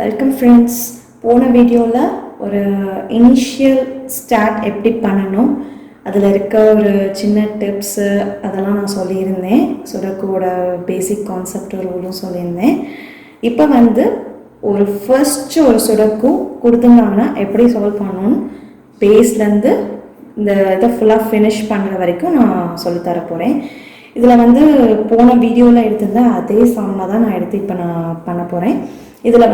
Welcome friends. போன வீடியோவில் ஒரு இனிஷியல் ஸ்டார்ட் எப்படி பண்ணணும், அதில் இருக்க ஒரு சின்ன டிப்ஸு அதெல்லாம் நான் சொல்லியிருந்தேன். சுடக்கோட பேசிக் கான்செப்ட் ரூலும் சொல்லியிருந்தேன். இப்போ ஒரு ஃபர்ஸ்ட்டு ஒரு சுடக்கு கொடுத்துருந்தாங்கன்னா எப்படி சால்வ் பண்ணணும்னு பேஸ்லேருந்து இந்த இதை ஃபுல்லாக ஃபினிஷ் பண்ணுற வரைக்கும் நான் சொல்லித்தர போகிறேன். இதில் போன வீடியோவில் எடுத்திருந்தேன் அதே சாமில் தான் நான் எடுத்து இப்போ நான் பண்ண போகிறேன். இதில்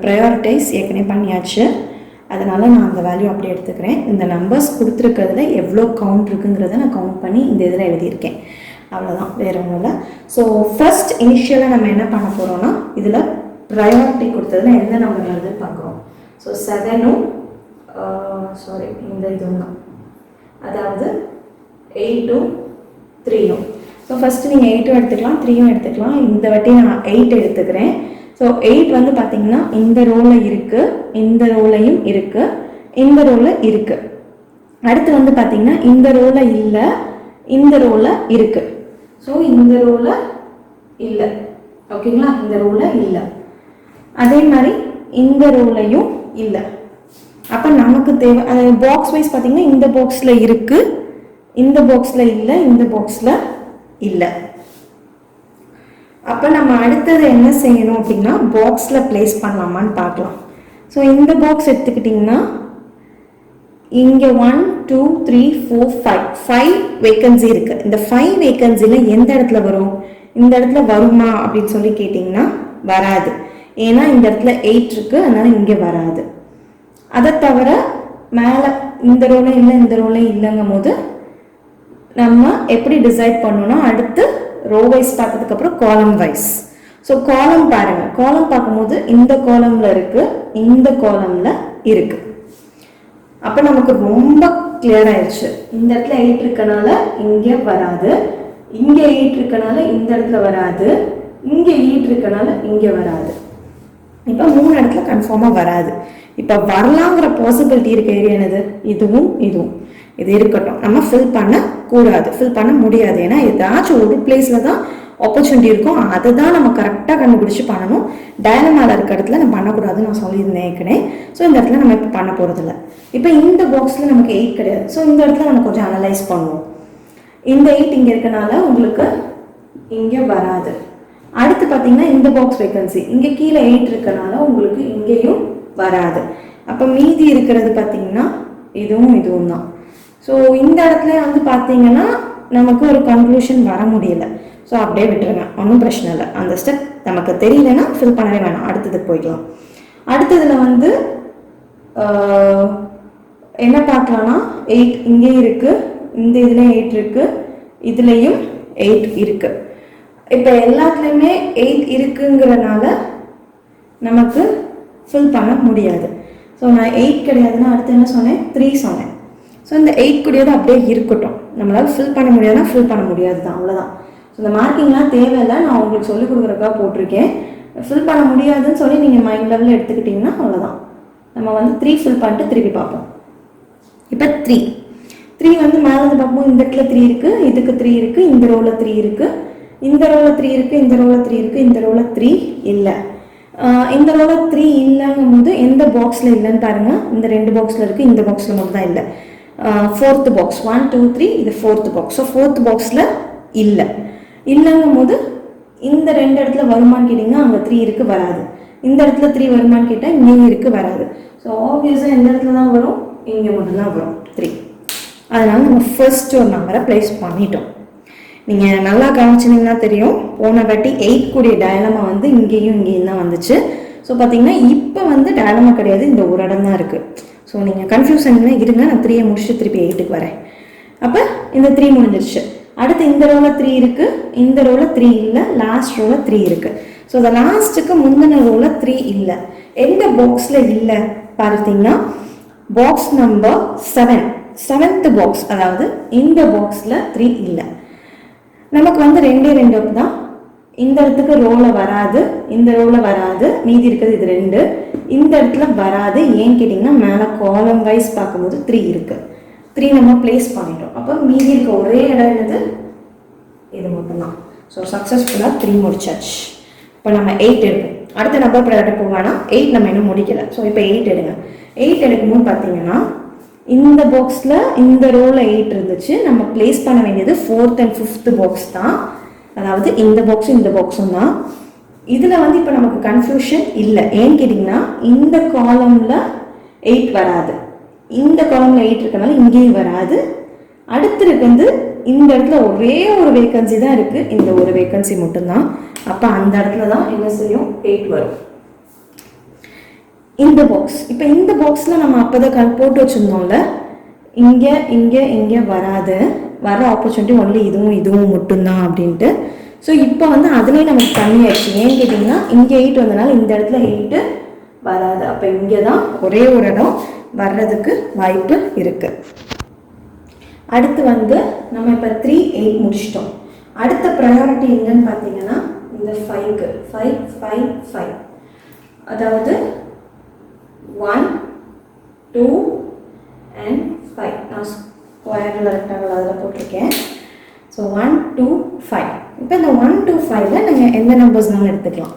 ப்ரையாரிட்டைஸ் ஏற்கனவே பண்ணியாச்சு, அதனால் நான் அந்த வேல்யூ அப்படியே எடுத்துக்கிறேன். இந்த நம்பர்ஸ் கொடுத்துருக்கிறதுல எவ்வளோ கவுண்ட் இருக்குங்கிறத நான் கவுண்ட் பண்ணி இந்த இதில் எழுதியிருக்கேன். அவ்வளோதான், வேறு ஒன்றும் இல்லை. ஸோ ஃபர்ஸ்ட் இனிஷியலாக நம்ம என்ன பண்ண போகிறோம்னா, இதில் ப்ரையாரிட்டி கொடுத்ததுல எந்த நம்பர் வருதுன்னு பார்க்குறோம். ஸோ 7ம் இந்த இதுவும் தான், அதாவது 8ம் 3ம். ஸோ ஃபஸ்ட்டு நீங்கள் 8ம் எடுத்துக்கலாம், 3ம் எடுத்துக்கலாம். இந்த வாட்டி நான் 8 எடுத்துக்கிறேன். ஸோ 8 பார்த்தீங்கன்னா இந்த ரோவில் இருக்குது, இந்த ரோலையும் இருக்குது, இந்த ரோவில் இருக்குது. அடுத்து பார்த்தீங்கன்னா இந்த ரோவில் இல்லை, இந்த ரோவில் இருக்குது. ஸோ இந்த ரோவில் இல்லை, ஓகேங்களா? இந்த ரோவில் இல்லை. அதே மாதிரி இந்த ரோலையும் இல்லை. அப்போ நமக்கு தேவை பாக்ஸ் வைஸ் பார்த்தீங்கன்னா இந்த பாக்ஸில் இருக்குது, இந்த பாக்ஸில் இல்லை, இந்த பாக்ஸில் இல்லை. அப்போ நம்ம அடுத்தது என்ன செய்யணும் அப்படின்னா, பாக்ஸில் ப்ளேஸ் பண்ணலாமான்னு பார்க்கலாம். ஸோ இந்த பாக்ஸ் எடுத்துக்கிட்டிங்கன்னா இங்கே 1 2 3 4 5 வேக்கன்சி இருக்குது. இந்த 5 வேக்கன்சியில் எந்த இடத்துல வரும்? இந்த இடத்துல வருமா அப்படின்னு சொல்லி கேட்டிங்கன்னா வராது. ஏன்னா இந்த இடத்துல 8 இருக்குது, அதனால் இங்கே வராது. அதை தவிர மேலே இந்த ரோலே இல்லை, இந்த ரோலே இல்லைங்கும் போது நம்ம எப்படி டிசைட் பண்ணணும்னா, அடுத்து ரோ வைஸ் பார்த்ததுக்கப்புறம் காலம் வைஸ். ஸோ காலம் பாருங்கள், காலம் பார்க்கும்போது இந்த காலமில் இருக்குது, இந்த காலமில் இருக்குது. அப்போ நமக்கு ரொம்ப கிளியர் ஆயிடுச்சு. இந்த இடத்துல 8 இருக்கனால இங்கே வராது, இங்கே 8 இருக்கனால இந்த இடத்துல வராது, இங்கே 8 இருக்கனால இங்கே வராது. இப்போ 3 இடத்துல கன்ஃபார்மாக வராது. இப்போ வரலாங்கிற பாசிபிலிட்டி இருக்க ஏரியா என்னது? இதுவும் இதுவும். இது இருக்கட்டும், நம்ம ஃபில் பண்ணக்கூடாது, ஃபில் பண்ண முடியாது. ஏன்னா ஏதாச்சும் ஒரு பிளேஸில் தான் ஆப்பர்ச்சுனிட்டி இருக்கும், அதை தான் நம்ம கரெக்டாக கண்டுபிடிச்சி பண்ணணும். டயலமாவில் இருக்க இடத்துல நம்ம பண்ணக்கூடாதுன்னு நான் சொல்லியிருந்தேன் ஏற்கனவே. ஸோ இந்த இடத்துல நம்ம இப்போ பண்ண போகிறதில்ல. இப்போ இந்த பாக்ஸில் நமக்கு 8 கிடையாது. ஸோ இந்த இடத்துல நம்ம கொஞ்சம் அனலைஸ் பண்ணுவோம். இந்த 8 இங்கே இருக்கனால உங்களுக்கு இங்கே வராது. அடுத்து பார்த்தீங்கன்னா இந்த பாக்ஸ் வேக்கன்சி இங்கே கீழே 8 இருக்கனால உங்களுக்கு இங்கேயும் வராது. அப்போ மீதி இருக்கிறது பார்த்தீங்கன்னா இதுவும் இதுவும் தான். ஸோ இந்த இடத்துல பார்த்தீங்கன்னா நமக்கு ஒரு கன்க்ளூஷன் வர முடியல. ஸோ அப்படியே விட்டுருங்க, ஒன்றும் பிரச்சனை இல்லை. அந்த ஸ்டெப் நமக்கு தெரியலன்னா ஃபில் பண்ணவே வேணாம், அடுத்ததுக்கு போய்க்கலாம். அடுத்ததில் என்ன பார்க்கலாம்னா, 8 இங்கே இருக்குது, இந்த இதுலேயும் 8 இருக்குது, இதுலேயும் 8 இருக்குது. இப்போ எல்லாத்துலேயுமே 8 இருக்குங்கிறனால நமக்கு ஃபில் பண்ண முடியாது. ஸோ நான் 8 கிடையாதுன்னா அடுத்து என்ன சொன்னேன்? 3 சொன்னேன். ஸோ இந்த 8 கூடியது அப்படியே இருக்கட்டும். நம்மளால் ஃபில் பண்ண முடியாதுன்னா ஃபில் பண்ண முடியாது தான், அவ்வளோதான். ஸோ இந்த மார்க்கிங்லாம் தேவையில்லை, நான் உங்களுக்கு சொல்லிக் கொடுக்குறதுக்காக போட்டிருக்கேன். ஃபில் பண்ண முடியாதுன்னு சொல்லி நீங்கள் மைண்ட் லெவலில் எடுத்துக்கிட்டிங்கன்னா அவ்வளோதான். நம்ம 3 ஃபில் பண்ணிட்டு திருப்பி பார்ப்போம். இப்போ 3 மேலேருந்து பார்ப்போம். இந்த இடத்துல 3 இருக்குது, இதுக்கு 3 இருக்குது, இந்த ரோவில் 3 இருக்குது, இந்த ரோவில் 3 இருக்குது, இந்த ரோவில் 3 இருக்குது, இந்த ரோவில் 3 இல்லை. இந்த ரோவில் 3 இல்லைங்கும் போது எந்த பாக்ஸில் இல்லைன்னு பாருங்கள். இந்த 2 பாக்ஸில் இருக்குது, இந்த பாக்ஸில் மட்டும் தான் இல்லை. 4th பாக்ஸ் 1 2 3, இது 4th பாக்ஸ். ஸோ 4th பாக்ஸில் இல்லைங்கும் போது இந்த 2 இடத்துல வருமானு கேட்டிங்கன்னா அங்கே 3 இருக்குது, வராது. இந்த இடத்துல 3 வருமானு கேட்டால் இங்கேயும் இருக்குது, வராது. ஸோ ஆப்வியஸாக எந்த இடத்துல தான் வரும்? இங்கே மட்டும்தான் வரும் 3. அதனால் நம்ம ஃபர்ஸ்ட் ஒரு நம்பரை ப்ளேஸ் பண்ணிட்டோம். நீங்கள் நல்லா கவனிச்சிங்கன்னா தெரியும், போன வாட்டி 8 கூடிய டயலமா இங்கேயும் இங்கேயும் தான் வந்துச்சு. ஸோ பார்த்தீங்கன்னா இப்போ டயலமா கிடையாது, இந்த ஒரு இடம் தான் இருக்குது. ஸோ நீங்கள் கன்ஃபியூஷன் இருங்க, நான் 3 முடிச்சுட்டு திருப்பி 8க்கு வரேன். அப்போ இந்த 3 முடிஞ்சிருச்சு. அடுத்து இந்த ரோவில் 3 இருக்குது, இந்த ரோவில் 3 இல்லை, லாஸ்ட் ரோவில் 3 இருக்குது. ஸோ இந்த லாஸ்ட்டுக்கு முந்தின ரோவில் 3 இல்லை. எந்த பாக்ஸில் இல்லை பார்த்தீங்கன்னா பாக்ஸ் நம்பர் 7th பாக்ஸ், அதாவது இந்த பாக்ஸில் 3 இல்லை. நமக்கு 2 தான். இந்த இடத்துக்கு ரோவில் வராது, இந்த ரோவில் வராது, மீதி இருக்கிறது இது 2. இந்த இடத்துல வராது. ஏன்னு கேட்டிங்கன்னா மேலே காலம் வைஸ் பார்க்கும்போது 3 இருக்குது. 3 நம்ம பிளேஸ் பண்ணிட்டோம். அப்போ மீதி இருக்க ஒரே இடம் என்னது? இது மட்டும்தான். ஸோ சக்ஸஸ்ஃபுல்லாக 3 முடிச்சாச்சு. இப்போ நம்ம 8 எடுப்போம். அடுத்த நம்பர் ப்ரையாரிட்டி போவானா 8 நம்ம இன்னும் முடிக்கல. ஸோ இப்போ 8 எடுங்க. 8 எடுக்கும்போது பார்த்தீங்கன்னா இந்த பாக்ஸில் இந்த ரோவில் 8 இருந்துச்சு. நம்ம பிளேஸ் பண்ண வேண்டியது 4th and 5th பாக்ஸ் தான். அதாவது இந்த பாக்ஸும் இந்த பாக்ஸும் தான். இதில் வந்து இப்போ நமக்கு கன்ஃபியூஷன் இல்லை. ஏன்னு கேட்டிங்கன்னா இந்த காலமில் 8 வராது, இந்த காலமில் 8 இருக்கனால இங்கேயும் வராது. அடுத்து இருக்கிறது இந்த இடத்துல ஒரே ஒரு வேக்கன்சி தான் இருக்குது, இந்த ஒரு வேக்கன்சி மட்டும்தான். அப்போ அந்த இடத்துல தான் என்ன செய்யும் 8 வரும். இந்த பாக்ஸ் இப்போ இந்த பாக்ஸில் நம்ம அப்போ தான் போட்டு வச்சுருந்தோம்ல, இங்கே இங்கே இங்கே வராது, வர ஆப்பர்ச்சுனிட்டி ஒன்லி இதுவும் இதுவும் மட்டும்தான் அப்படின்ட்டு. ஸோ இப்போ வந்து அதுலேயே நமக்கு கம்மியாயிடுச்சு. ஏன்னு கேட்டிங்கன்னா இங்கே 8 வந்தனால இந்த இடத்துல 8 வராது. அப்போ இங்கே தான் ஒரே ஒரு இடம் வர்றதுக்கு வாய்ப்பு இருக்குது. அடுத்து வந்து நம்ம இப்போ 3, 8 முடிச்சிட்டோம். அடுத்த ப்ரையாரிட்டி என்னன்னு பார்த்தீங்கன்னா இந்த 5க்கு 5, 5, 5. அதாவது 1, 2 and 5. நான் ஸ்கொயரில் ரெக்டாங்கிள் அதில் போட்டிருக்கேன். ஸோ 1, 2, 5. இப்போ இந்த 1 to 5ல நீங்கள் எந்த நம்பர்ஸ்னாலும் எடுத்துக்கலாம்.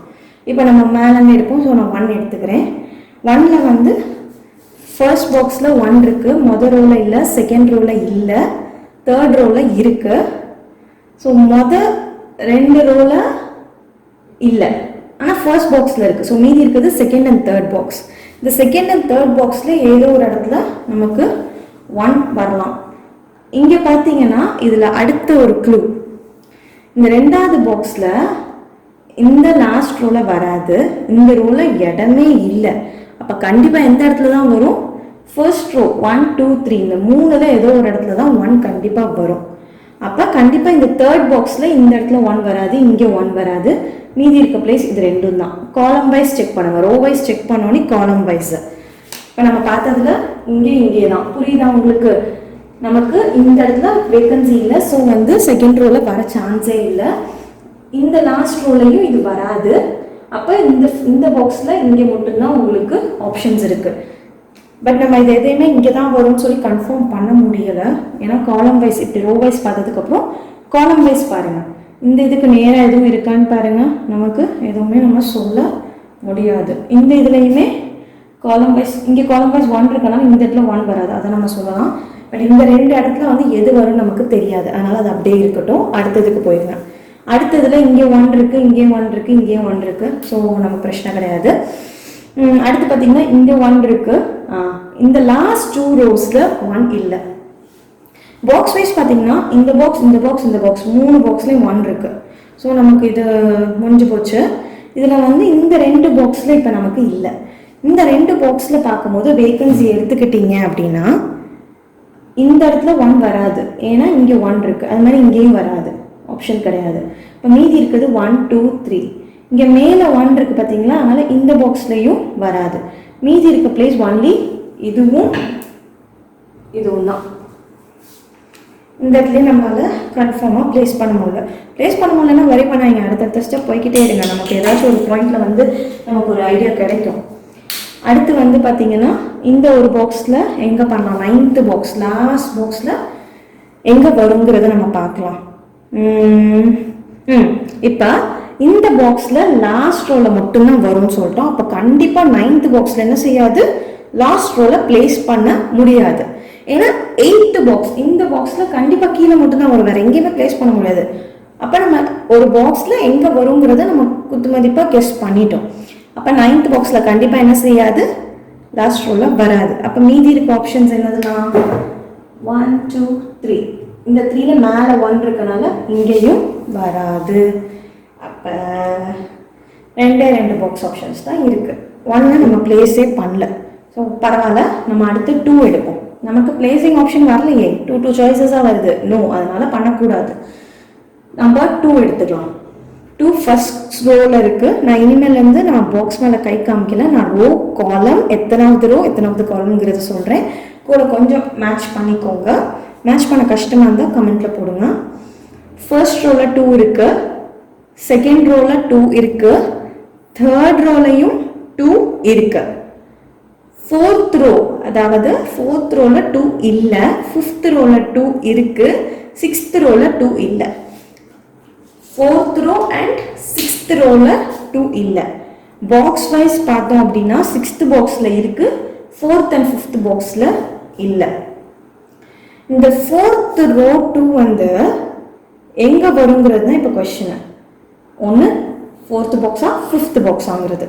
இப்போ நம்ம மேலேருந்து எடுப்போம். ஸோ நான் 1 எடுத்துக்கிறேன். 1ல் வந்து ஃபர்ஸ்ட் பாக்ஸில் 1 இருக்குது, மொதல் ரோவில் இல்லை, செகண்ட் ரோவில் இல்லை, தேர்ட் ரோவில் இருக்குது. ஸோ மொதல் 2 ரோவில் இல்லை, ஆனால் ஃபர்ஸ்ட் பாக்ஸில் இருக்குது. ஸோ மீதி இருக்குது செகண்ட் அண்ட் தேர்ட் பாக்ஸ். இந்த செகண்ட் அண்ட் தேர்ட் பாக்ஸில் ஏதோ ஒரு இடத்துல நமக்கு 1 வரலாம். இங்கே பார்த்தீங்கன்னா இதில் அடுத்த ஒரு க்ளூ, இந்த 2வது பாக்ஸில் இந்த லாஸ்ட் ரோவில் வராது, இந்த ரோவில் இடமே இல்லை. அப்போ கண்டிப்பாக எந்த இடத்துல தான் வரும், ஃபர்ஸ்ட் ரோ 1, 2, 3 இந்த 3ல் ஏதோ ஒரு இடத்துல தான் 1 கண்டிப்பாக வரும். அப்போ கண்டிப்பாக இந்த தேர்ட் பாக்ஸில் இந்த இடத்துல 1 வராது, இங்கே 1 வராது, மீதி இருக்க பிளேஸ் இது ரெண்டும் தான். காலம் வைஸ் செக் பண்ணுங்கள், ரோ வைஸ் செக் பண்ணோன்னே காலம் வைஸ். இப்போ நம்ம பார்த்ததுல இங்கே தான் புரியுதா உங்களுக்கு? நமக்கு இந்த இடத்துல வேக்கன்சி இல்லை. ஸோ வந்து செகண்ட் ரோவில் வர சான்ஸே இல்லை. இந்த லாஸ்ட் ரோலையும் இது வராது. அப்போ இந்த பாக்ஸில் இங்கே மட்டும்தான் உங்களுக்கு ஆப்ஷன்ஸ் இருக்குது. பட் நம்ம இது எதையுமே இங்கே தான் வரும்னு சொல்லி கன்ஃபார்ம் பண்ண முடியலை. ஏன்னா காலம் வைஸ் இப்படி ரோ வைஸ் பார்த்ததுக்கப்புறம் காலம் வைஸ் பாருங்கள், இந்த இதுக்கு நேராக எதுவும் இருக்கான்னு பாருங்கள். நமக்கு எதுவுமே நம்ம சொல்ல முடியாது. இந்த இதுலையுமே காலம் வைஸ் இங்கே காலம் வைஸ் 1 இருக்கனால இந்த இடத்துல 1 வராது, அதை நம்ம சொல்லலாம். பட் இந்த 2 இடத்துல வந்து எது வரும்னு நமக்கு தெரியாது, அதனால் அது அப்படியே இருக்கட்டும். அடுத்ததுக்கு போயிருங்க. அடுத்ததில் இங்கே 1 இருக்குது, இங்கேயும் 1 இருக்குது, இங்கேயும் 1 இருக்குது. ஸோ நமக்கு பிரச்சனை கிடையாது. அடுத்து பார்த்தீங்கன்னா இங்கே 1 இருக்குது, இந்த லாஸ்ட் 2 ரோஸில் 1 இல்லை. பாக்ஸ் வைஸ் பார்த்தீங்கன்னா இந்த பாக்ஸ் இந்த பாக்ஸ் இந்த பாக்ஸ் 3 பாக்ஸ்லேயும் 1 இருக்குது. ஸோ நமக்கு இது முடிஞ்சு போச்சு. இதில் வந்து இந்த 2 பாக்ஸில் இப்போ நமக்கு இல்லை. இந்த 2 பாக்ஸில் பார்க்கும்போது வேக்கன்சி எடுத்துக்கிட்டீங்க அப்படின்னா இந்த இடத்துல 1 வராது, ஏன்னா இங்கே 1 இருக்குது. அது மாதிரி இங்கேயும் வராது, ஆப்ஷன் கிடையாது. இப்போ மீதி இருக்குது 1, 2, 3. இங்கே மேலே 1 இருக்குது பார்த்தீங்களா, அதனால் இந்த பாக்ஸ்லேயும் வராது. மீதி இருக்க பிளேஸ் ஒன்லி இதுவும் தான். இந்த இடத்துல நம்மளால் கன்ஃபார்மாக ப்ளேஸ் பண்ண முடியல. ப்ளேஸ் பண்ண முடியலன்னா வரி பண்ணாங்க, அடுத்தடுத்த ஸ்டெப் போய்கிட்டே இருங்க. நமக்கு ஏதாச்சும் ஒரு பாயிண்டில் வந்து நமக்கு ஒரு ஐடியா கிடைக்கும். அடுத்து வந்து பார்த்தீங்கன்னா இந்த ஒரு பாக்ஸில் எங்கே பண்ணலாம், 9th பாக்ஸ் லாஸ்ட் பாக்ஸில் எங்கே வருங்கிறத நம்ம பார்க்கலாம். இப்போ இந்த பாக்ஸில் லாஸ்ட் ரோவில் மட்டும்தான் வரும்னு சொல்லிட்டோம். அப்போ கண்டிப்பாக 9th பாக்ஸில் என்ன செய்யாது, லாஸ்ட் ரோவில் பிளேஸ் பண்ண முடியாது. ஏன்னா 8th பாக்ஸ் இந்த பாக்ஸில் கண்டிப்பாக கீழே மட்டும்தான் வரும், வேறு எங்கேயுமே பிளேஸ் பண்ண முடியாது. அப்போ நம்ம ஒரு பாக்ஸில் எங்கே வருங்கிறத நம்ம குத்துமதிப்பாக கெஸ் பண்ணிட்டோம். அப்போ 9th பாக்ஸில் கண்டிப்பாக என்ன செய்யாது, லாஸ்ட் ரோவில் வராது. அப்போ மீதி இருக்க ஆப்ஷன்ஸ் என்னதுன்னா 1, 2, 3. இந்த 3ல மேலே 1 இருக்கனால இங்கேயும் வராது. அப்போ 2 பாக்ஸ் ஆப்ஷன்ஸ் தான் இருக்குது. 1 நம்ம பிளேஸே பண்ணல. ஸோ பரவாயில்ல, நம்ம அடுத்து 2 எடுப்போம். நமக்கு பிளேசிங் ஆப்ஷன் வரலையே, 2 சாய்ஸஸாக வருது. நோ, அதனால் பண்ணக்கூடாது. நம்ம 2 எடுத்துக்கலாம். 2 ஃபர்ஸ்ட் ரோவில் இருக்குது. நான் இனிமேலேருந்து நான் பாக்ஸ் மேலே கை காமிக்கல, நான் ரோ காலம் எத்தனாவது ரோ எத்தனாவது காலம்ங்கிறத சொல்கிறேன். கூட கொஞ்சம் மேட்ச் பண்ணிக்கோங்க. மேட்ச் பண்ண கஷ்டமாக இருந்தால் கமெண்ட்டில் போடுங்க. ஃபர்ஸ்ட் ரோவில் 2 இருக்குது, செகண்ட் ரோவில் 2 இருக்குது, தேர்ட் ரோலையும் 2 இருக்குது. 4th ரோ அதாவது 4th ரோவில் 2 இல்லை, 5th ரோவில் 2 இருக்குது, 6th ரோவில் 2 இல்லை. 4th ரோ அண்ட் 6th ரோவில் 2 இல்லை. பாக்ஸ் வைஸ் பார்த்தோம் அப்படின்னா 6th பாக்ஸில் இருக்குது, 4th and 5th பாக்ஸில் இல்லை. இந்த 4th row 2 வந்து எங்கே வருங்கிறது தான் இப்போ கொஸ்டின். ஒன்று 4th பாக்ஸா 5th பாக்ஸாங்கிறது.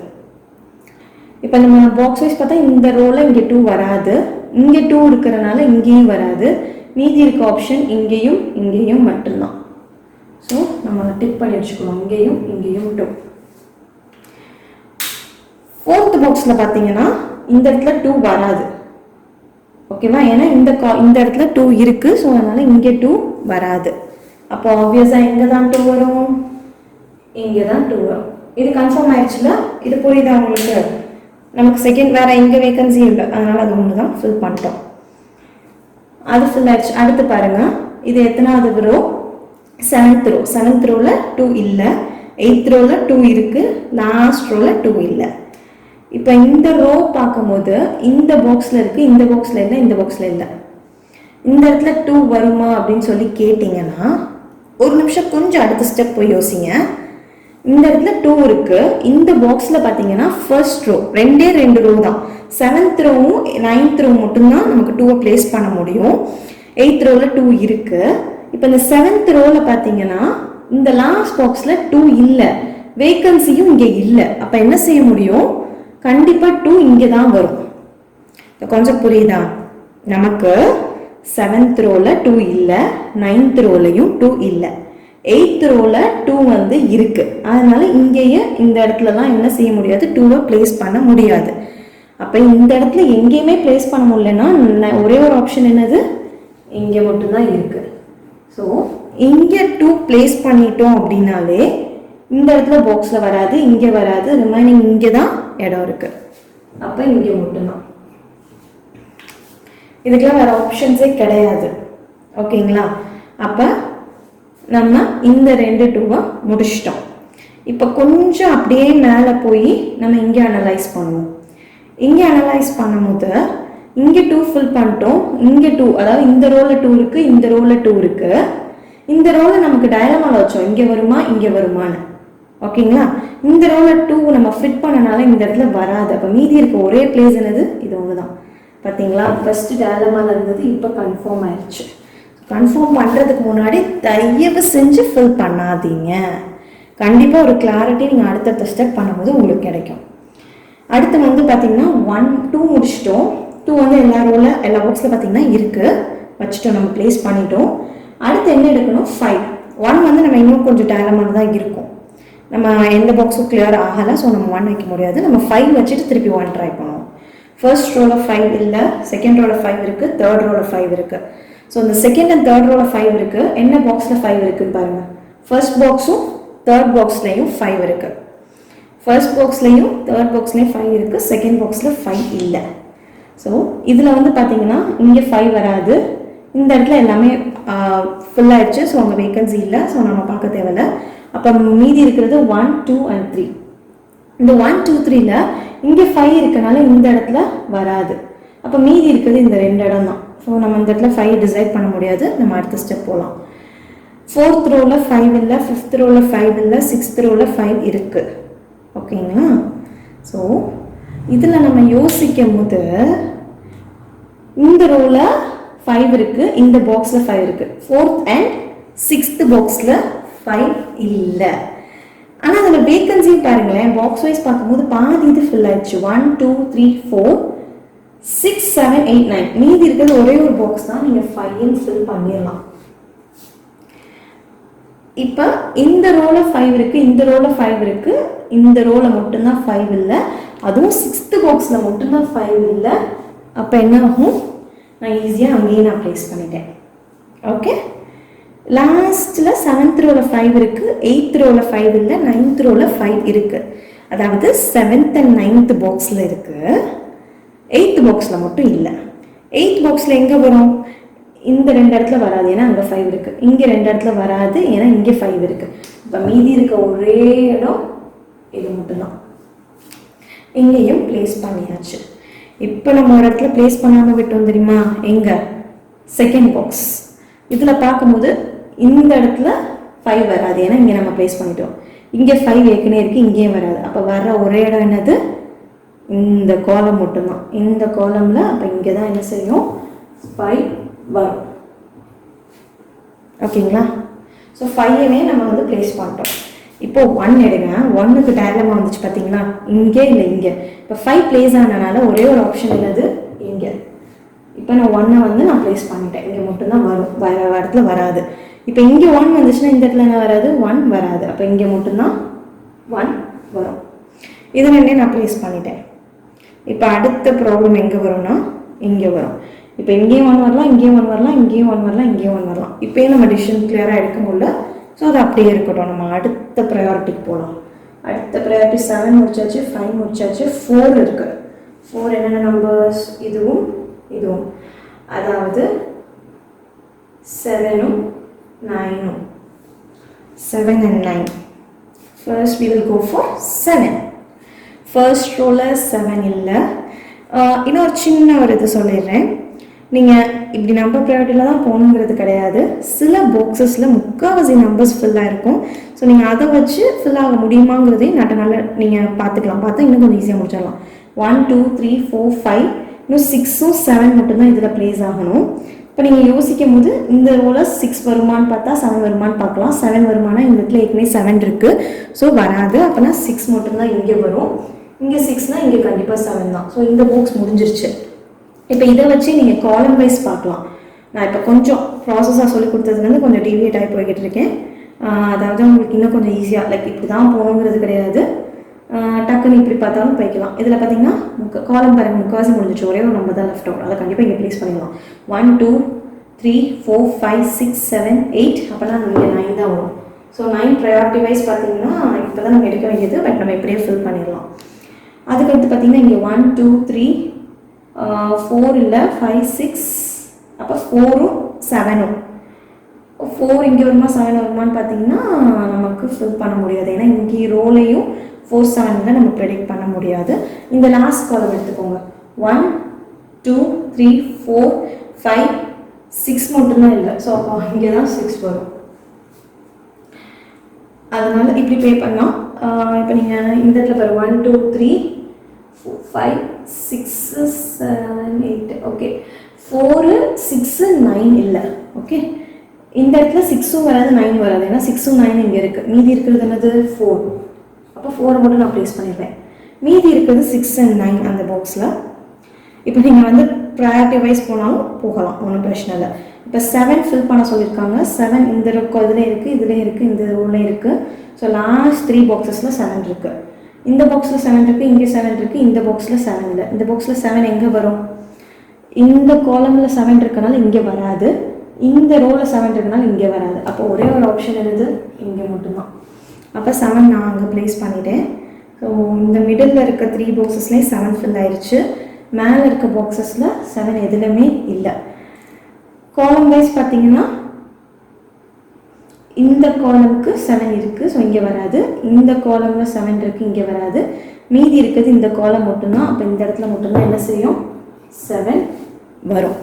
இப்போ நம்ம பாக்ஸ் வைஸ் பார்த்தா இந்த ரோவில் இங்கே 2 வராது, இங்கே 2 இருக்கிறனால இங்கேயும் வராது, மீதி இருக்க ஆப்ஷன் இங்கேயும் மட்டும்தான். ஸோ நம்ம டிக் பண்ணி வச்சுக்கணும், இங்கேயும் 2. 4th பாக்ஸில் பார்த்தீங்கன்னா இந்த இடத்துல 2 வராது. ஓகேவா? ஏன்னா இந்த இடத்துல 2 இருக்குது. ஸோ அதனால் இங்கே 2 வராது. அப்போ ஆப்வியஸாக எங்கே தான் 2 வரும்? இங்கே தான் 2 வரும். இது கன்ஃபார்ம் ஆயிடுச்சுல? இது புரியுதா உங்களுக்கு? நமக்கு செகண்ட் வேறு எங்கே வேகன்சி இல்லை, அதனால் அது ஒன்று தான் ஃபில் பண்ணிட்டோம். அது ஃபில் ஆயிடுச்சு. அடுத்து பாருங்கள், இது எத்தனாவது ரோ? 7th row. 7th ரோவில் 2 இல்லை, 8th ரோவில் 2 இருக்குது, லாஸ்ட் ரோவில் 2 இல்லை. இப்போ இந்த ரோ பார்க்கும்போது இந்த பாக்ஸில் இருக்குது, இந்த பாக்ஸில் இல்லை, இந்த பாக்ஸில் இல்லை. இந்த இடத்துல 2 வருமா அப்படின்னு சொல்லி கேட்டிங்கன்னா ஒரு நிமிஷம் கொஞ்சம் அடுத்த ஸ்டெப் போய் யோசிங்க. இந்த இடத்துல 2 இருக்குது, இந்த பாக்ஸில் பார்த்தீங்கன்னா ஃபர்ஸ்ட் ரோ 2 ரோ தான். 7th ரோவும் 9th ரோ மட்டும்தான் நமக்கு 2 பிளேஸ் பண்ண முடியும். 8th ரோவில் 2 இருக்குது. இப்போ இந்த 7th ரோவில் பார்த்தீங்கன்னா இந்த லாஸ்ட் பாக்ஸில் 2 இல்லை, வேக்கன்சியும் இங்கே இல்லை. அப்போ என்ன செய்ய முடியும்? கண்டிப்பாக 2 இங்கே தான் வரும். கொஞ்சம் புரியுதா? நமக்கு 7th ரோவில் 2 இல்லை, 9th ரோலையும் 2 இல்லை, 8th ரோவில் 2 வந்து இருக்கு. அதனால இங்கேயே இந்த இடத்துலலாம் என்ன செய்ய முடியாது? 2வை பிளேஸ் பண்ண முடியாது. அப்போ இந்த இடத்துல எங்கேயுமே பிளேஸ் பண்ண முடியலன்னா ஒரே ஒரு ஆப்ஷன் என்னது? இங்கே மட்டும்தான் இருக்கு. ஸோ இங்கே 2 பிளேஸ் பண்ணிட்டோம் அப்படின்னாலே இந்த இடத்துல பாக்ஸில் வராது, இங்கே வராது, ரிமைனிங் இங்கே தான் இடம் இருக்கு. அப்போ இங்கே மட்டும்தான். இதுக்கெல்லாம் வேற ஆப்ஷன்ஸே கிடையாது. ஓகேங்களா? அப்போ நம்ம இந்த 2 முடிச்சிட்டோம். இப்போ கொஞ்சம் அப்படியே மேலே போய் நம்ம இங்கே அனலைஸ் பண்ணுவோம். இங்கே அனலைஸ் பண்ணும்போது இங்கே 2 ஃபில் பண்ணிட்டோம், இங்கே 2, அதாவது இந்த ரோவில் 2 இருக்குது, இந்த ரோவில் 2 இருக்குது. இந்த ரோவில் நமக்கு டயலமாவில் வச்சோம், இங்கே வருமா இங்கே வருமானு. ஓகேங்களா? இந்த ரோவில் 2 நம்ம ஃபிட் பண்ணனால இந்த இடத்துல வராது. அப்போ மீதி இருக்க ஒரே பிளேஸ் என்னது? இது ஒன்று தான். பார்த்தீங்களா? ஃபர்ஸ்ட் டயலமாவில் இருந்தது, இப்போ கன்ஃபார்ம் ஆயிடுச்சு. கன்ஃபார்ம் பண்ணுறதுக்கு முன்னாடி தயவு செஞ்சு ஃபில் பண்ணாதீங்க. கண்டிப்பாக ஒரு கிளாரிட்டி நீங்கள் அடுத்தடுத்த ஸ்டெப் பண்ணும்போது உங்களுக்கு கிடைக்கும். அடுத்து வந்து பார்த்தீங்கன்னா 1, 2 முடிச்சிட்டோம். 2 வந்து எல்லா பாக்ஸில் பார்த்தீங்கன்னா இருக்குது, வச்சுட்டோம், நம்ம பிளேஸ் பண்ணிட்டோம். அடுத்து என்ன எடுக்கணும்? 5. 1 வந்து நம்ம இன்னும் கொஞ்சம் டயலமாக தான் இருக்கும், நம்ம எந்த பாக்ஸும் கிளியர் ஆகலை. ஸோ நம்ம 1 வைக்க முடியாது. நம்ம 5 வச்சுட்டு திருப்பி 1 ட்ரை பண்ணுவோம். ஃபர்ஸ்ட் ரோவில் 5 இல்லை, செகண்ட் ரோவில் 5 இருக்குது, தேர்ட் ரோவில் 5 இருக்குது. ஸோ இந்த செகண்ட் அண்ட் தேர்ட் ரோவில் 5 இருக்குது. என்ன பாக்ஸில் 5 இருக்குன்னு பாருங்கள். ஃபர்ஸ்ட் பாக்ஸும் தேர்ட் பாக்ஸ்லையும் 5 இருக்குது. ஃபர்ஸ்ட் பாக்ஸ்லையும் தேர்ட் பாக்ஸ்லையும் 5 இருக்குது, செகண்ட் பாக்ஸில் 5 இல்லை. ஸோ இதில் வந்து பார்த்தீங்கன்னா இங்கே 5 வராது, இந்த இடத்துல எல்லாமே ஃபுல் ஆயிடுச்சு. ஸோ அங்கே வேக்கன்சி இல்லை, ஸோ நம்ம பார்க்க தேவையில்லை. அப்போ மீதி இருக்கிறது 1, 2 and 3. இந்த 1, 2, 3ல இங்கே 5 இருக்கனால இந்த இடத்துல வராது. அப்போ மீதி இருக்கிறது இந்த 2 இடம் தான். ஸோ நம்ம இந்த இடத்துல 5 டிசைட் பண்ண முடியாது. நம்ம அடுத்த ஸ்டெப் போகலாம். 4th ரோவில் 5 இல்லை, 5th ரோவில் 5 இல்லை, 6th ரோவில் 5 இருக்குது. ஓகேங்களா? ஸோ இதில் நம்ம யோசிக்கும் போது இந்த ரோவில் 5 இருக்குது, இந்த பாக்ஸில் 5 இருக்குது, 4th and 6th பாக்ஸில் 5 இல்லை. ஆனால் அதில் வேக்கன்சியும் பாருங்களேன், பாக்ஸ் வைஸ் பார்க்கும்போது பாதி இது ஃபில் ஆயிடுச்சு. 1, 2, 3, 4, 6, 7, 8, 9. மீதி இருக்கிறது ஒரே ஒரு பாக்ஸ் தான், நீங்கள் 5 ஃபில் பண்ணிடலாம். இப்போ இந்த ரோவில் 5 இருக்குது, இந்த ரோவில் 5 இருக்குது, இந்த ரோவில் மட்டும்தான் 5 இல்லை, அதுவும் 6th பாக்ஸில் மட்டும்தான் 5 இல்லை. அப்போ என்ன ஆகும்? நான் ஈஸியாக அங்கேயே நான் ப்ளேஸ் பண்ணிட்டேன். ஓகே, லாஸ்ட்டில் 7th ரோவில் 5 இருக்குது, 8th ரோவில் 5 இல்லை, 9th ரோவில் 5 இருக்குது. அதாவது 7th and 9th பாக்ஸில் இருக்குது, 8th பாக்ஸில் மட்டும் இல்லை. 8th பாக்ஸில் எங்கே வரும்? இந்த 2 இடத்துல வராது, ஏன்னா அங்கே 5 இருக்குது. இங்கே 2 இடத்துல வராது, ஏன்னா இங்கே 5 இருக்குது. இப்போ மீதி இருக்க ஒரே இடம் இது மட்டும்தான். இங்கேயும் பிளேஸ் பண்ணியாச்சு. இப்போ நம்ம ஒரு இடத்துல பிளேஸ் பண்ணாமல் விட்டோம் தெரியுமா? எங்கே? Second box. இதில் பார்க்கும்போது இந்த இடத்துல 5 வராது, ஏன்னா இங்கே நம்ம பிளேஸ் பண்ணிட்டோம். இங்கே 5 ஏற்கனவே இருக்குது, இங்கேயும் வராது. அப்போ வர ஒரே இடம் என்னது? இந்த காலம் மட்டும்தான். இந்த காலமில் அப்போ இங்கே தான் என்ன செய்யும்? 5 வரும். ஓகேங்களா? ஸோ 5வே நம்ம வந்து ப்ளேஸ் பண்ணிட்டோம். இப்போ 1 எடுங்க. 1க்கு டயக்ராம் வந்துச்சு பார்த்தீங்களா? இங்கே இல்லை இங்கே. இப்போ 5 ப்ளேஸ் ஆனனால ஒரே ஒரு ஆப்ஷன் என்னது? இங்கே. இப்போ நான் 1 வந்து நான் ப்ளேஸ் பண்ணிட்டேன். இங்கே மட்டும்தான் வரும், வேறு இடத்துல வராது. இப்போ இங்கே 1 வந்துச்சுன்னா இந்த இடத்துல என்ன வராது? 1 வராது. அப்போ இங்கே மட்டும்தான் 1 வரும். இது ரெண்டே நான் ப்ளேஸ் பண்ணிட்டேன். இப்போ அடுத்த ப்ராப்ளம் எங்கே வரும்னா இங்கே வரும். இப்போ இங்கேயும் 1 வரலாம், இங்கேயும் 1 வரலாம், இங்கேயும் 1 வரலாம், இங்கேயும் 1 வரலாம். இப்போயும் நம்ம டிசிஷன் கிளியராக எடுக்க முடியல. ஸோ அது அப்படியே இருக்கட்டும். நம்ம அடுத்த ப்ரையாரிட்டிக்கு போகலாம். அடுத்த ப்ரையாரிட்டி 7 முடிச்சாச்சு, 5 முடிச்சாச்சு, 4 இருக்குது. 4 என்னென்ன நம்பர்ஸ்? இதுவும் இதுவும், அதாவது 7ம் 9ம். 7 and 9. First we will go for 7. First ரோவில் 7 இல்லை. இன்னொரு சின்ன ஒரு இது சொல்லிடுறேன். நீங்கள் இப்படி நம்பர் ப்ரையாரிட்டியில் தான் போகணுங்கிறது கிடையாது. சில பாக்ஸஸில் முக்கால்வாசி நம்பர்ஸ் ஃபில்லாக இருக்கும். ஸோ நீங்கள் அதை வச்சு ஃபில் ஆக முடியுமாங்கிறதையும் நல்ல நீங்கள் பார்த்துக்கலாம். பார்த்தா இன்னும் கொஞ்சம் ஈஸியாக முடிச்சிடலாம். 1 2 3 4 5, இன்னும் 6ம் 7 மட்டும்தான் இதில் ப்ளேஸ் ஆகணும். இப்போ நீங்கள் யோசிக்கும் போது இந்த ரோவில் 6 வருமானு பார்த்தா 7 வருமானு பார்க்கலாம். 7 வருமானா இந்த இடத்துல ஏற்கனவே 7 இருக்குது. ஸோ வராது. அப்போனா 6 மட்டும்தான் இங்கே வரும். இங்கே 6னால் இங்கே கண்டிப்பாக 7 தான். ஸோ இந்த பாக்ஸ் முடிஞ்சிருச்சு. இப்போ இதை வச்சு நீங்கள் காலம் வைஸ் பார்க்கலாம். நான் இப்போ கொஞ்சம் ப்ராசஸாக சொல்லி கொடுத்ததுலேருந்து கொஞ்சம் டிவியேட் ஆகி போய்கிட்டு இருக்கேன். அதாவது உங்களுக்கு இன்னும் கொஞ்சம் ஈஸியாக, லைக் இப்படி தான் போகணுங்கிறது கிடையாது. டக்குன்னு இப்படி பார்த்தாலும் போய்க்கலாம். இதில் பார்த்தீங்கன்னா காலம் பாருங்கள், முக்கால்வாசி முடிஞ்சிச்சு. ஒரே ஒரு நம்பர் தான் லெஃப்ட் அவுட். அதை கண்டிப்பாக இங்கே ப்ளேஸ் பண்ணிடலாம். 1 2 3 4 5 6 7 8, அப்போனா இங்கே 9 தான் வரும். ஸோ 9 ப்ரையாரிட்டி வைஸ் பார்த்தீங்கன்னா இப்போ தான் நம்ம எடுக்க வேண்டியது. பட் நம்ம இப்படியே ஃபில் பண்ணிடலாம். அதுக்கடுத்து பார்த்தீங்கன்னா இங்கே 1 2 3 4 இல்லை 5 6, அப்போ 4ம் 7ம். 4 இங்கே வருமா 7 வருமானு பார்த்தீங்கன்னா நமக்கு ஃபில் பண்ண முடியாது. ஏன்னா இங்கே ரோலையும் 4 7 நம்ம ப்ரெடிக்ட் பண்ண முடியாது. இந்த லாஸ்ட் காலம் எடுத்துக்கோங்க. 1 2 3 4 5 6 மட்டும்தான் இல்லை. ஸோ அப்போ இங்கே தான் 6 வரும். அதனால் இப்படி பே பண்ணலாம். இப்போ நீங்கள் இந்த இடத்துல பாரு 1 2 3 4 5 6 7 8. ஓகே, 4 6 9 இல்லை. ஓகே, இந்த இடத்துல 6ம் வராது 9 வராது. ஏன்னா 6ம் 9 இங்கே இருக்குது. மீதி இருக்கிறது என்னது? 4. அப்போ 4 மட்டும் நான் ப்ளேஸ் பண்ணிடுறேன். மீதி இருக்கிறது 6 and 9 அந்த பாக்ஸில். இப்போ நீங்கள் வந்து ப்ரையாரிட்டி வைஸ் போனாலும் போகலாம், ஒன்றும் பிரச்சனை இல்லை. இப்போ 7 ஃபில் பண்ண சொல்லியிருக்காங்க. 7 இந்த இதுலேயும் இருக்குது, இதுலேயும் இருக்குது, இந்த ரோலையும் இருக்குது. ஸோ லாஸ்ட் 3 பாக்ஸஸில் 7 இருக்குது. இந்த பாக்ஸில் 7 இருக்குது, இங்கே 7 இருக்குது, இந்த பாக்ஸில் 7 இல்லை. இந்த பாக்ஸில் 7 எங்கே வரும்? இந்த காலமில் 7 இருக்கனால இங்கே வராது. இந்த ரோவில் 7 இருக்கனால இங்கே வராது. அப்போ ஒரே ஒரு ஆப்ஷன் இருக்குது, இங்கே மட்டும்தான். அப்போ 7 நான் அங்கே ப்ளேஸ் பண்ணிட்டேன். ஸோ இந்த மிடில் இருக்க 3 பாக்ஸஸ்லேயும் 7 ஃபில் ஆயிடுச்சு. மேலே இருக்க பாக்ஸஸில் 7 எதுலையுமே இல்லை. காலம் வைஸ் பார்த்தீங்கன்னா இந்த காலமுக்கு 7 இருக்குது, ஸோ இங்கே வராது. இந்த காலமில் 7 இருக்குது, இங்கே வராது. மீதி இருக்குது இந்த காலம் மட்டும்தான். அப்போ இந்த இடத்துல மட்டும்தான் என்ன செய்யும்? 7 வரும்.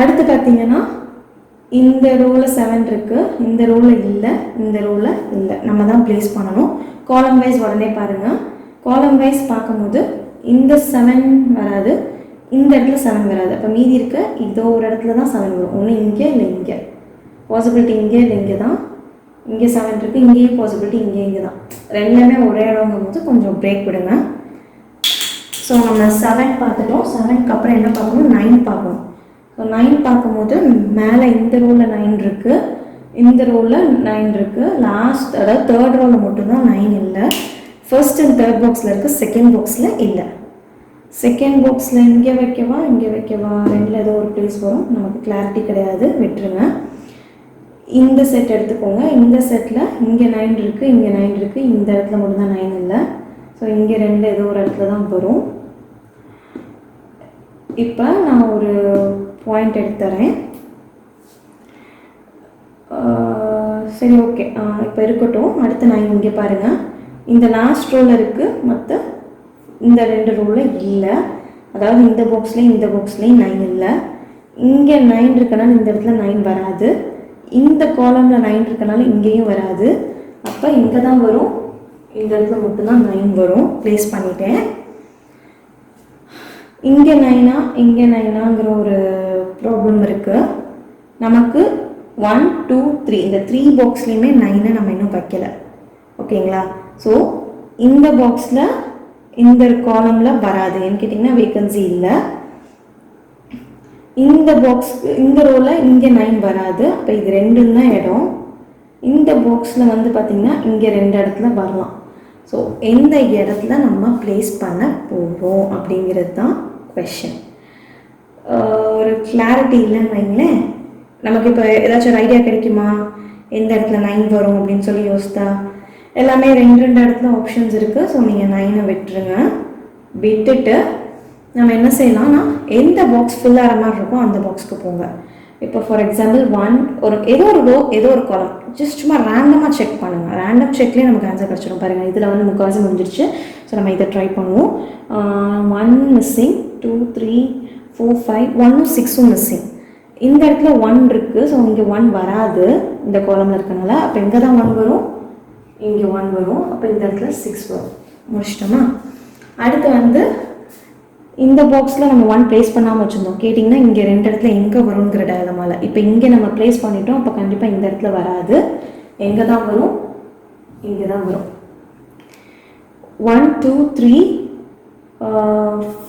அடுத்து பார்த்தீங்கன்னா இந்த ரோவில் 7 இருக்குது, இந்த ரோவில் இல்லை, இந்த ரோவில் இல்லை. நம்ம தான் ப்ளேஸ் பண்ணணும். காலம் வைஸ் உடனே பாருங்கள். காலம் வைஸ் பார்க்கும்போது இந்த 7 வராது, இந்த இடத்துல 7 வராது. அப்போ மீதி இருக்க இதோ ஒரு இடத்துல தான் 7 வரும். ஒன்று இங்கே இல்லை இங்கே. பாசிபிலிட்டி இங்கே இல்லை இங்கே தான். இங்கே 7 இருக்குது, இங்கேயும் பாசிபிலிட்டி இங்கே தான். ரெண்டுமே ஒரே இடங்கும் போது கொஞ்சம் பிரேக் விடுங்க. ஸோ நம்ம 7 பார்த்துட்டோம். 7க்கு அப்புறம் என்ன பார்க்கணும்? 9 பார்க்கணும். ஸோ 9 பார்க்கும்போது மேலே இந்த ரோவில் 9 இருக்குது, இந்த ரோவில் 9 இருக்குது. லாஸ்ட் அதாவது தேர்ட் ரோவில் மட்டும்தான் 9 இல்லை. ஃபர்ஸ்ட் அண்ட் தேர்ட் பாக்ஸில் இருக்குது, செகண்ட் பாக்ஸில் இல்லை. செகண்ட் பாக்ஸில் இங்கே வைக்கவா இங்கே வைக்கவா? ரெண்டில் ஏதோ ஒரு ப்ளேஸ் வரும். நமக்கு கிளாரிட்டி கிடையாது, விட்டுருங்க. இந்த செட் எடுத்துக்கோங்க. இந்த செட்டில் இங்கே 9 இருக்குது, இங்கே 9 இருக்குது, இந்த இடத்துல மட்டும்தான் 9 இல்லை. ஸோ இங்கே ரெண்டு ஏதோ ஒரு இடத்துல தான் வரும். இப்போ நான் ஒரு பாயிண்ட் எடுத்துறேன். சரி, ஓகே, இப்போ இருக்கட்டும். அடுத்து நான் இங்கே பாருங்கள், இந்த லாஸ்ட் ரோவில் இருக்குது, மற்ற இந்த 2 ரோவில் இல்லை. அதாவது இந்த பாக்ஸ்லேயும் இந்த பாக்ஸ்லேயும் 9 இல்லை. இங்கே 9 இருக்கனால இந்த இடத்துல 9 வராது. இந்த காலமில் 9 இருக்கனால இங்கேயும் வராது. அப்போ இங்கே தான் வரும், இந்த இடத்துல மட்டும்தான் 9 வரும். ப்ளேஸ் பண்ணிட்டேன். இங்கே 9 இங்கே 9ங்கிற ஒரு ப்ராப்ளம் இருக்குது நமக்கு. 1 2 3 இந்த 3 பாக்ஸ்லேயுமே 9 நம்ம இன்னும் வைக்கலை. ஓகேங்களா? ஸோ இந்த பாக்ஸில் இந்த காலமில் வராது. ஏன்னு கேட்டிங்கன்னா வேக்கன்சி இல்லை. இந்த பாக்ஸ்க்கு இந்த ரோவில் இங்கே 9 வராது. அப்போ இது 2 தான் இடம். இந்த பாக்ஸில் வந்து பார்த்திங்கன்னா இங்கே 2 இடத்துல வரலாம். ஸோ எந்த இடத்துல நம்ம ப்ளேஸ் பண்ண போகிறோம் அப்படிங்கிறது தான் கொஷின். ஒரு கிளாரிட்டி இல்லைன்னு வைங்களேன். நமக்கு இப்போ ஏதாச்சும் ஒரு ஐடியா கிடைக்குமா எந்த இடத்துல 9 வரும் அப்படின்னு சொல்லி யோசித்தா? எல்லாமே 2 இடத்துல ஆப்ஷன்ஸ் இருக்குது. ஸோ நீங்கள் 9 விட்டுருங்க. விட்டுட்டு நம்ம என்ன செய்யலாம்னா எந்த பாக்ஸ் ஃபுல்லாகிற மாதிரி இருக்கோ அந்த பாக்ஸ்க்கு போங்க. இப்போ ஃபார் எக்ஸாம்பிள் 1 ஒரு ஏதோ ஒரு ரோ ஏதோ ஒரு காலம் ஜஸ்ட் சும்மா ரேண்டமாக செக் பண்ணுங்கள். ரேண்டம் செக்லேயே நமக்கு ஆன்சர் கிடச்சிடும். பாருங்கள், இதில் வந்து முக்கால்வாசி முடிஞ்சிருச்சு. ஸோ நம்ம இதை ட்ரை பண்ணுவோம். 1 மிஸ்ஸிங், 2 3 4 5 1 6 மிஸ்ஸிங். இந்த இடத்துல 1 இருக்குது. ஸோ இங்கே 1 வராது இந்த காலமில் இருக்கனால. அப்போ எங்கே தான் 1 வரும்? இங்கே 1 வரும். அப்போ இந்த இடத்துல 6 வரும். முடிச்சிட்டோமா? அடுத்து வந்து இந்த பாக்ஸில் நம்ம 1 ப்ளேஸ் பண்ணாமல் வச்சுருந்தோம். கேட்டிங்கன்னா இங்கே 2 இடத்துல எங்கே வருங்கிற டயலமால. இப்போ இங்கே நம்ம ப்ளேஸ் பண்ணிட்டோம். அப்போ கண்டிப்பாக இந்த இடத்துல வராது. எங்கே தான் வரும்? இங்கே தான் வரும். 1 2 3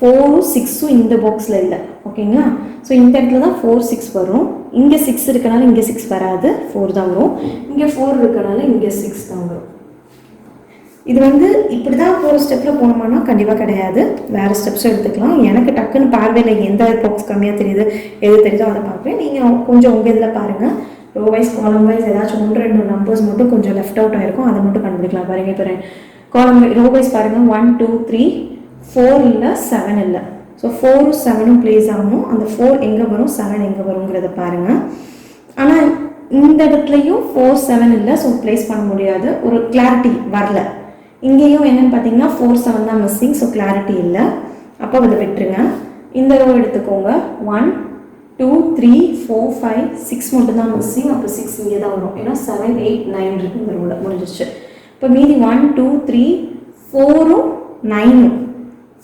4 6 இந்த பாக்ஸில் இல்லை. ஓகேங்களா? ஸோ இந்த இடத்துல தான் 4 6 வரும். இங்கே 6 இருக்கனால இங்கே 6 வராது, 4 தான் வரும். இங்கே 4 இருக்கனால இங்கே 6 தான் வரும். இது வந்து இப்படி தான் 4 ஸ்டெப்பில் போனோம்னா கண்டிப்பாக கிடையாது. வேறு ஸ்டெப்ஸும் எடுத்துக்கலாம். எனக்கு டக்குன்னு பார்வையில் எந்த பாக்ஸ் கம்மியாக தெரியுது எது தெரியுதோ அதை பார்க்குறேன். நீங்கள் கொஞ்சம் உங்கள் இதில் பாருங்கள். ரோ வைஸ் காலம் வைஸ் ஏதாச்சும் 1 2 நம்பர்ஸ் மட்டும் கொஞ்சம் லெஃப்ட் அவுட் ஆகிருக்கும். அதை மட்டும் கண்டுபிடிக்கலாம். பாருங்கள், இப்போ காலம் ரோ வைஸ் பாருங்கள். 1 2 3 4 இல்லை, 7 இல்லை. ஸோ 4 7 ப்ளேஸ் ஆகணும். அந்த 4 எங்கே வரும், 7 எங்கே வருங்கிறத பாருங்கள். ஆனால் இந்த இடத்துலையும் 4 7 இல்லை. ஸோ ப்ளேஸ் பண்ண முடியாது. ஒரு கிளாரிட்டி வரல. இங்கேயும் என்னென்னு பார்த்தீங்கன்னா 4 7 தான் மிஸ்ஸிங். ஸோ கிளாரிட்டி இல்லை. அப்போ அதை விட்டுருங்க. இந்த ரோ எடுத்துக்கோங்க. 1 2 3 4 5 6 மட்டும் தான் மிஸ்ஸிங். அப்போ 6 இங்கே தான் வரும். ஏன்னா 7 8 9 இருக்குது இந்த ரோவில். முடிஞ்சிச்சு. இப்போ மீதி 1 2 3 4 9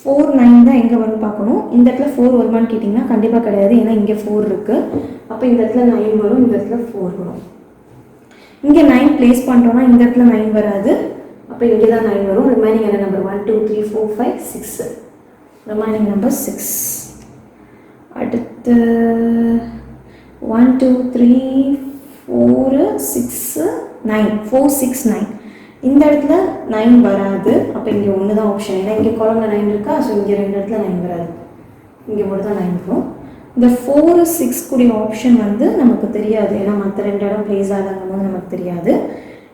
4 9 தான் எங்கே வரும்னு பார்க்கணும். இந்த இடத்துல 4 வருமானு கேட்டிங்கன்னா கண்டிப்பாக கிடையாது. ஏன்னா இங்கே 4 இருக்குது. அப்போ இந்த இடத்துல 9 வரும், இந்த இடத்துல 4 வரும். இங்கே 9 ப்ளேஸ் பண்ணுறோன்னா இந்த இடத்துல 9 வராது. அப்போ இங்கே தான் 9 வரும். ரிமைனிங் என்ன நம்பர்? 1 2 3 4 5 6. Remaining number 6. அடுத்து 1 2 3 4 6 9 4 6 9. இந்த இடத்துல 9 வராது. அப்போ இங்கே 1 தான் ஆப்ஷன். ஏன்னா இங்கே காலமில் 9 இருக்கா. ஸோ இங்கே 2 இடத்துல 9 வராது. இங்கே மட்டும் தான் 9 வரும். இந்த 4 6 கூடிய ஆப்ஷன் வந்து நமக்கு தெரியாது. ஏன்னா மற்ற 2 இடம் ப்ளேஸ் ஆகாதுங்கும் போது நமக்கு தெரியாது.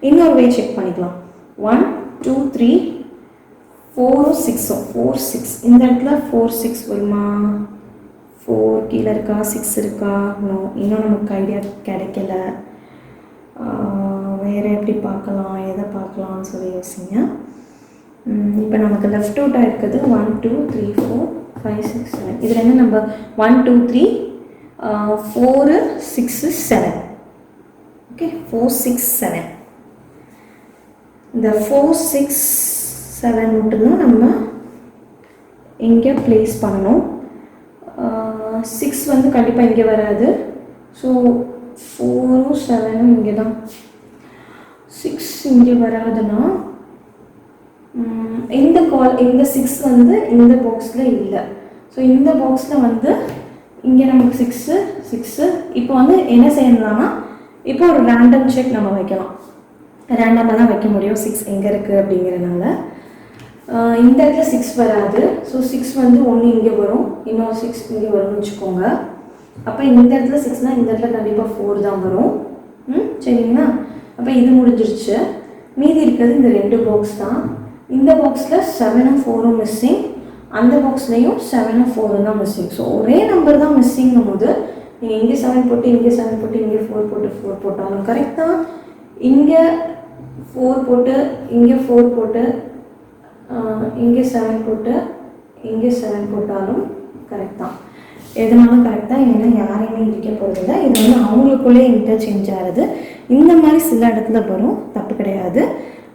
இன்னொரு வே செக் பண்ணிக்கலாம். 1 2 3 4 6 4 6. இந்த இடத்துல 4 6 வருமா? 4 கீழே இருக்கா, 6 இருக்கா? இன்னும் நமக்கு ஐடியா கிடைக்கல. வேறு எப்படி பார்க்கலாம், எதை பார்க்கலாம்னு சொல்லி யோசிங்க. இப்போ நமக்கு லெஃப்ட் அவுட்டாக இருக்குது 1 2 3 4 5 6 7. இதில் என்ன நம்பர்? 1 2 3 4 6 7. ஓகே, 4 6 7. இந்த 4 6 7 மட்டும்தான் நம்ம இங்கே ப்ளேஸ் பண்ணணும். 6 வந்து கண்டிப்பாக இங்கே வராது. ஸோ 4 7 இங்கே தான். 6 இங்கே வராதுன்னா இந்த 6 வந்து இந்த பாக்ஸில் இல்லை. ஸோ இந்த பாக்ஸில் வந்து இங்கே நமக்கு 6 6. இப்போ வந்து என்ன செய்யணும்னா இப்போ ஒரு ரேண்டம் செக் நம்ம வைக்கலாம். ரேண்டமாக தான் வைக்க முடியும். 6 எங்கே இருக்குது அப்படிங்கிறனால இந்த இடத்துல 6 வராது. ஸோ 6 வந்து 1 இங்கே வரும், இன்னொரு 6 இங்கே வரும்னு வச்சுக்கோங்க. அப்போ இந்த இடத்துல 6னால் இந்த இடத்துல கண்டிப்பாக 4 தான் வரும். சரிங்களா? அப்போ இது முடிஞ்சிருச்சு. மீதி இருக்கிறது இந்த 2 பாக்ஸ் தான். இந்த பாக்ஸில் 7 4 மிஸ்ஸிங். அந்த பாக்ஸ்லேயும் 7 4 தான் மிஸ்ஸிங். ஸோ ஒரே நம்பர் தான் மிஸ்ஸிங்கும் போது நீங்கள் இங்கே 7 போட்டு இங்கே 7 போட்டு இங்கே 4 போட்டு 4 போட்டாலும் கரெக்ட் தான். இங்கே 4 போட்டு இங்கே 4 போட்டு இங்கே 7 போட்டு இங்கே 7 போட்டாலும் கரெக்ட் தான். எதுனாலும் கரெக்ட் தான். ஏன்னா யாரையுமே இருக்க போகிறதில்ல. இது வந்து அவங்களுக்குள்ளே இன்டர்சேஞ்ச் ஆகுது. இந்த மாதிரி சில இடத்துல வரும், தப்பு கிடையாது.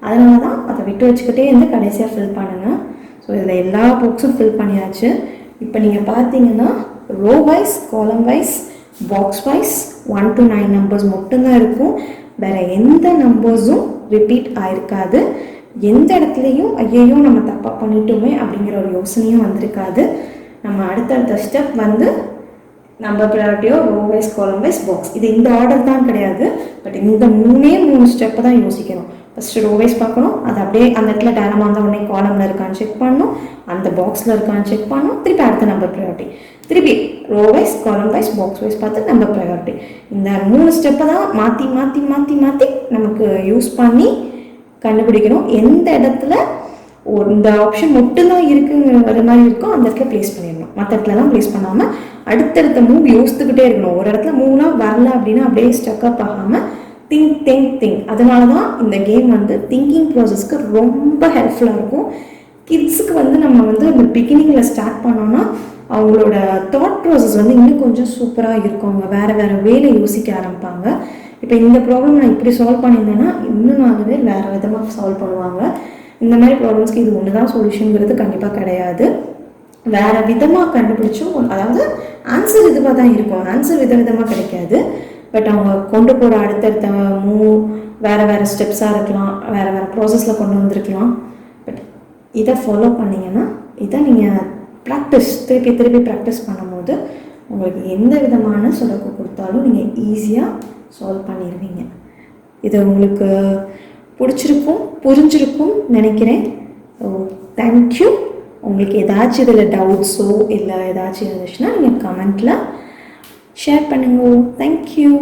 அதனால தான் அதை விட்டு வச்சுக்கிட்டே இருந்து கடைசியாக ஃபில் பண்ணுங்கள். ஸோ இதில் எல்லா பாக்ஸும் ஃபில் பண்ணியாச்சு. இப்போ நீங்கள் பார்த்தீங்கன்னா row wise, column wise, box wise 1 to 9 numbers மட்டும்தான் இருக்கும். வேறு எந்த நம்பர்ஸும் ரிப்பீட் ஆயிருக்காது. எந்த இடத்துலையும் ஐயையோ நம்ம தப்பாக பண்ணிட்டோமே அப்படிங்கிற ஒரு யோசனையும் வந்திருக்காது. நம்ம அடுத்தடுத்த ஸ்டெப் வந்து நம்பர் ப்ரையாரிட்டியோ, row wise, column wise, box, இது இந்த ஆர்டர் தான் கிடையாது. பட் இந்த 3 ஸ்டெப்பை தான் யோசிக்கணும். ஃபஸ்ட்டு ரோ வைஸ் பார்க்கணும், அது அப்படியே அந்த இடத்துல டேரமாக இருந்தால் உடனே காலமில் இருக்கான்னு செக் பண்ணணும், அந்த பாக்ஸில் இருக்கான்னு செக் பண்ணணும், திருப்பி அடுத்த நம்பர் ப்ரையாரிட்டி, திருப்பி row wise, column wise, box wise பார்த்து நம்பர் ப்ரையாரிட்டி. இந்த 3 ஸ்டெப்பை தான் மாற்றி மாற்றி மாற்றி மாற்றி நமக்கு யூஸ் பண்ணி கண்டுபிடிக்கணும். எந்த இடத்துல இந்த ஆப்ஷன் மட்டும்தான் இருக்குங்கிற மாதிரி இருக்கும் அந்த இடத்துல ப்ளேஸ் பண்ணிடணும். மற்ற இடத்துலலாம் ப்ளேஸ் பண்ணாமல் அடுத்தடுத்த மூவ் யோசித்துக்கிட்டே இருக்கணும். ஒரு இடத்துல மூவ்லாம் வரல அப்படின்னா அப்படியே ஸ்டக்கப் ஆகாமல் திங்க். அதனால தான் இந்த கேம் வந்து திங்கிங் ப்ராசஸ்க்கு ரொம்ப ஹெல்ப்ஃபுல்லாக இருக்கும். கிட்ஸுக்கு வந்து நம்ம வந்து அந்த பிகினிங்கில் ஸ்டார்ட் பண்ணோன்னா அவங்களோட தாட் ப்ராசஸ் வந்து இன்னும் கொஞ்சம் சூப்பராக இருக்கும். அவங்க வேறு வேலை யோசிக்க ஆரம்பிப்பாங்க. இப்போ இந்த ப்ராப்ளம் நான் இப்படி சால்வ் பண்ணியிருந்தேன்னா இன்னும் 4 பேர் வேறு விதமாக சால்வ் பண்ணுவாங்க. இந்த மாதிரி ப்ராப்ளம்ஸ்க்கு இது ஒன்று தான் சொல்யூஷனுங்கிறது கண்டிப்பாக கிடையாது. வேறு விதமாக கண்டுபிடிச்சும், அதாவது ஆன்சர் இதுவாக தான் இருக்கும், ஆன்சர் விதமாக கிடைக்காது. பட் அவங்க கொண்டு போகிற அடுத்தடுத்த மூவ் வேறு ஸ்டெப்ஸாக இருக்கலாம், வேறு ப்ராசஸில் கொண்டு வந்திருக்கலாம். பட் இதை ஃபாலோ பண்ணிங்கன்னா, இதை நீங்கள் திருப்பி ப்ராக்டிஸ் பண்ணும்போது உங்களுக்கு எந்த விதமான சொடக்கு கொடுத்தாலும் நீங்கள் ஈஸியாக சால்வ் பண்ணிடுவீங்க. இது உங்களுக்கு பிடிச்சிருக்கும், புரிஞ்சிருக்கும் நினைக்கிறேன். So thank you. உங்களுக்கு ஏதாச்சும் இதில் டவுட்ஸோ இல்லை ஏதாச்சும் இருந்துச்சுன்னா நீங்கள் கமெண்ட்டில் ஷேர் பண்ணுங்க. தேங்க்யூ.